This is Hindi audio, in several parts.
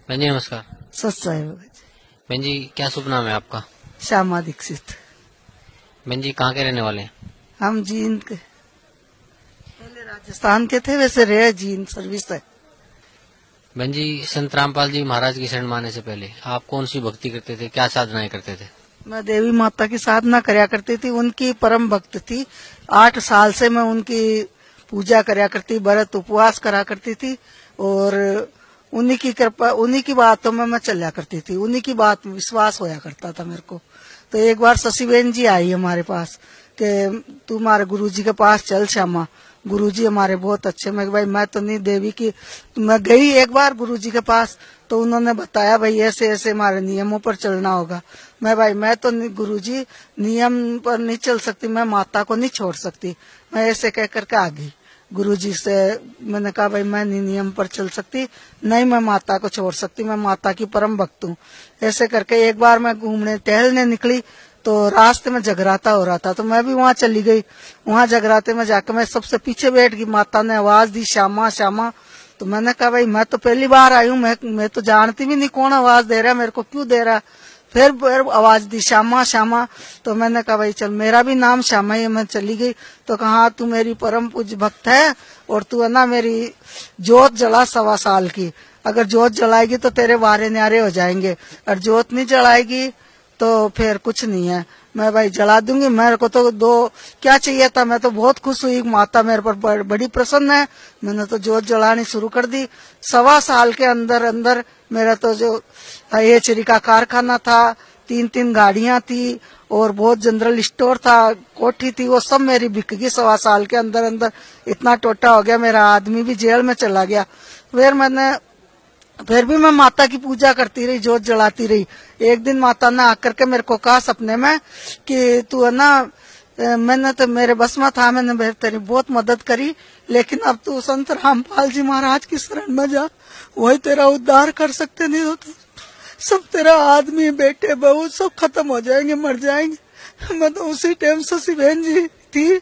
बहन जी नमस्कार। सच साहिब। बहन जी क्या शुभ नाम है आपका? श्यामा दीक्षित। बहन जी कहाँ के रहने वाले हैं? हम जींद के, पहले राजस्थान के थे, वैसे रहे जींद सर्विस है। बहन जी संत रामपाल जी महाराज की शरण माने से पहले आप कौन सी भक्ति करते थे, क्या साधनाएं करते थे? मैं देवी माता की साधना करया करती थी, उनकी परम भक्त थी। 8 साल से मैं उनकी पूजा करया करती, व्रत उपवास करा करती थी और उन्हीं की कृपा, उन्हीं की बातों में मैं चल्या करती थी, उन्हीं की बात में विश्वास होया करता था मेरे को। तो एक बार शशिबेन जी आई हमारे पास कि तू हमारे गुरुजी के पास चल श्यामा, गुरुजी हमारे बहुत अच्छे। मैं भाई मैं तो नहीं देवी की। मैं गई एक बार गुरुजी के पास, तो उन्होंने बताया भाई ऐसे ऐसे हमारे नियमों पर चलना होगा। मैं भाई मैं तो गुरुजी नियम पर नहीं चल सकती, मैं माता को नहीं छोड़ सकती। मैं ऐसे कह करके आ गई गुरुजी से। मैंने कहा भाई मैं नहीं नियम पर चल सकती, नहीं मैं माता को छोड़ सकती, मैं माता की परम भक्त हूँ। ऐसे करके एक बार मैं घूमने टहलने निकली तो रास्ते में जगराता हो रहा था, तो मैं भी वहां चली गई। वहां जगराते में जाकर मैं सबसे पीछे बैठ गई। माता ने आवाज दी श्यामा श्यामा। तो मैंने कहा भाई मैं तो पहली बार आई हूँ, मैं तो जानती भी नहीं कौन आवाज दे रहा है, मेरे को क्यों दे रहा है। फिर आवाज दी श्यामा श्यामा। तो मैंने कहा भाई चल मेरा भी नाम श्यामा ही है। मैं चली गई तो कहा तू मेरी परम पूज्य भक्त है और तू है ना मेरी जोत जला 1.25 साल की। अगर जोत जलाएगी तो तेरे वारे न्यारे हो जाएंगे, और जोत नहीं जलाएगी तो फिर कुछ नहीं है। मैं भाई जला दूंगी। मेरे को तो क्या चाहिए था, मैं तो बहुत खुश हुई, माता मेरे पर बड़ी प्रसन्न है। मैंने तो जोत जलानी शुरू कर दी। 1.25 साल के अंदर अंदर मेरा तो जो हेचरी का कारखाना था, 3 गाड़ियां थी और बहुत जनरल स्टोर था, कोठी थी, वो सब मेरी बिक गई 1.25 साल के अंदर अंदर। इतना टोटा हो गया, मेरा आदमी भी जेल में चला गया। फिर भी मैं माता की पूजा करती रही, जोत जलाती रही। एक दिन माता ने आकर के मेरे को कहा सपने में कि तू है ना, मैंने तो मेरे बस में था, मैंने तेरी बहुत मदद करी, लेकिन अब तू संत रामपाल जी महाराज की शरण में जा, वही तेरा उद्धार कर सकते। नहीं होता सब तेरा आदमी बेटे बहू सब खत्म हो जाएंगे, मर जाएंगे। मैं तो उसी टाइम शशिबेन जी थी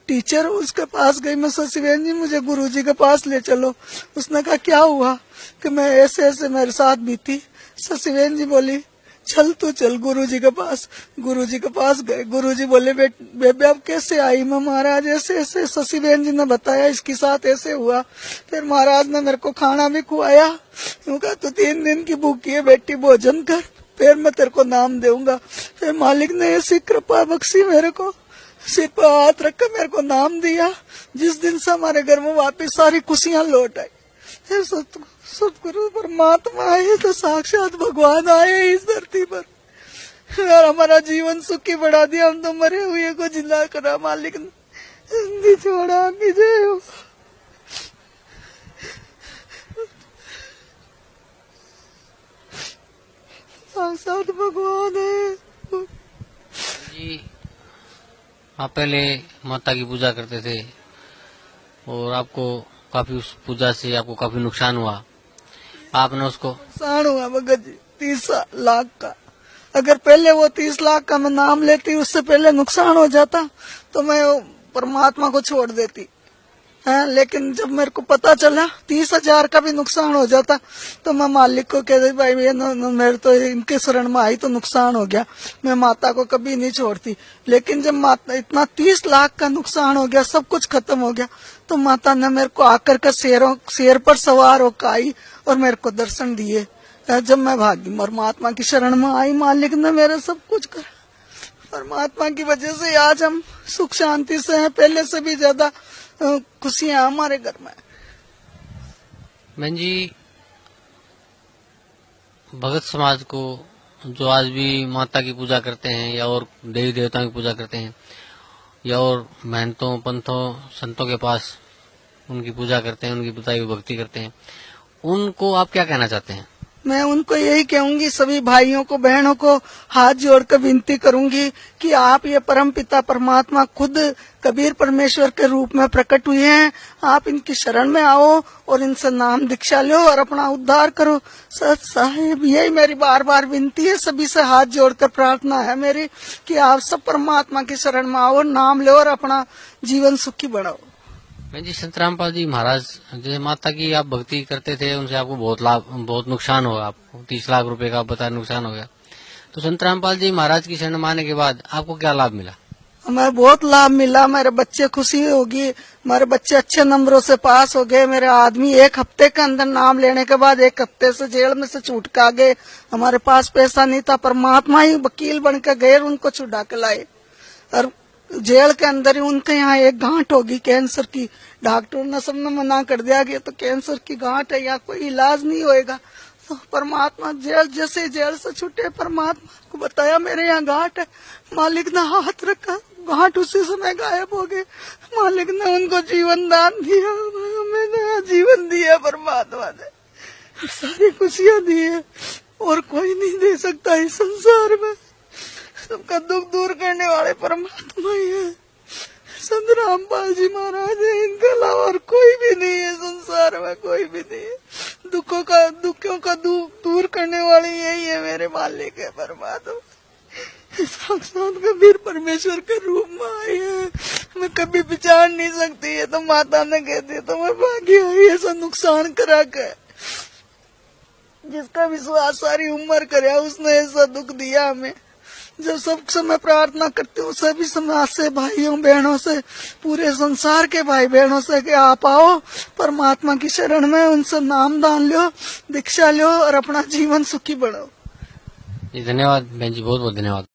टीचर, उसके पास गई मैं, शशिबेन जी मुझे गुरुजी के पास ले चलो। उसने कहा क्या हुआ, कि मैं ऐसे ऐसे मेरे साथ बीती। शशिबेन जी बोली चल तू चल गुरुजी के पास। गुरुजी के पास गए। गुरुजी बोले बेबे अब कैसे आई? मैं महाराज ऐसे ऐसे, शशिबेन जी ने बताया इसके साथ ऐसे हुआ। फिर महाराज ने मेरे को खाना भी खुआया, कहा तू 3 दिन की भूखी है बेटी, भोजन कर, फिर मैं तेरे को नाम दूंगा। फिर मालिक ने ऐसी कृपा बख्शी मेरे को, सिर पर हाथ रखकर मेरे को नाम दिया। जिस दिन से हमारे घर में वापिस सारी खुशियां लौट आई। सतगुरु परमात्मा आए तो साक्षात भगवान आए इस धरती पर और हमारा जीवन सुखी बढ़ा दिया। हम तो मरे हुए को जिंदा करा मालिक ने, छोड़ा की जय हो। साक्षात भगवान है जी आप पहले माता की पूजा करते थे और आपको काफी उस पूजा से आपको काफी नुकसान हुआ, आपने उसको नुकसान हुआ भगत जी 30 लाख का। अगर पहले वो 30 लाख का मैं नाम लेती, उससे पहले नुकसान हो जाता तो मैं परमात्मा को छोड़ देती है। लेकिन जब मेरे को पता चला 30,000 का भी नुकसान हो जाता तो मैं मालिक को कह दी भाई ये मेरे तो इनके शरण में आई तो नुकसान हो गया, मैं माता को कभी नहीं छोड़ती। लेकिन जब माता इतना 30 लाख का नुकसान हो गया, सब कुछ खत्म हो गया, तो माता ने मेरे को आकर के शेर पर सवार होकर आई और मेरे को दर्शन दिए। जब मैं भागी परमात्मा की शरण में आई, मालिक ने मेरा सब कुछ करा। परमात्मा की वजह से आज हम सुख शांति से हैं, पहले से भी ज्यादा खुशियां हमारे घर में। बहन जी भगत समाज को जो आज भी माता की पूजा करते हैं या और देवी देवताओं की पूजा करते हैं या और महंतों पंथों संतों के पास उनकी पूजा करते हैं, उनकी बताई हुई भक्ति करते हैं, उनको आप क्या कहना चाहते हैं? मैं उनको यही कहूंगी, सभी भाइयों को बहनों को हाथ जोड़कर विनती करूंगी कि आप ये परम पिता परमात्मा खुद कबीर परमेश्वर के रूप में प्रकट हुए हैं, आप इनकी शरण में आओ और इनसे नाम दीक्षा लो और अपना उद्धार करो। सच साहिब यही मेरी बार बार विनती है, सभी से हाथ जोड़कर प्रार्थना है मेरी कि आप सब परमात्मा की शरण में आओ, नाम लो और अपना जीवन सुखी बढ़ाओ। बहन जी, संत रामपाल जी महाराज जैसे माता की आप भक्ति करते थे, उनसे आपको बहुत नुकसान हुआ, आपको 30 लाख रुपए का बता नुकसान हो गया। तो संत रामपाल जी महाराज की शरण माने के बाद आपको क्या लाभ मिला? हमें बहुत लाभ मिला। मेरे बच्चे खुशी होगी, हमारे बच्चे अच्छे नंबरों से पास हो गए। मेरे आदमी 1 हफ्ते के अंदर नाम लेने के बाद 1 हफ्ते से जेल में से छूट के आ गए। हमारे पास पैसा नहीं था, परमात्मा ही वकील बन के गए, उनको छुड़ा के लाए। और जेल के अंदर ही उनके यहाँ एक गांठ होगी कैंसर की, डॉक्टर ने सबने मना कर दिया कि तो कैंसर की गांठ है, यहाँ कोई इलाज नहीं होएगा। तो परमात्मा जैसे जेल से छूटे, परमात्मा को बताया मेरे यहाँ गांठ है, मालिक ने हाथ रखा, गांठ उसी समय गायब हो गए। मालिक ने उनको जीवन दान दिया, हमें नया जीवन दिया परमात्मा ने, सारी खुशियां दी है और कोई नहीं दे सकता इस संसार में। सबका दुख दूर करने वाले परमात्मा ही है, संत रामपाल जी महाराज है, इनके अलावा और कोई भी नहीं है संसार में, कोई भी नहीं है। दुखों का दूर करने वाले यही है, मेरे मालिक है परमात्मा। साक्षात कबीर परमेश्वर के रूप में आई है, मैं कभी विचार नहीं सकती है। तो माता ने कह दिया तो मैं भागी आई ऐसा नुकसान करा के, जिसका विश्वास सारी उम्र करे उसने ऐसा दुख दिया हमें। जब सब समय प्रार्थना करते हो सभी समाज से, भाइयों बहनों से, पूरे संसार के भाई बहनों से कि आप आओ परमात्मा की शरण में, उनसे नाम दान लो, दीक्षा लो और अपना जीवन सुखी बढ़ाओ। जी धन्यवाद बहन जी, बहुत बहुत धन्यवाद।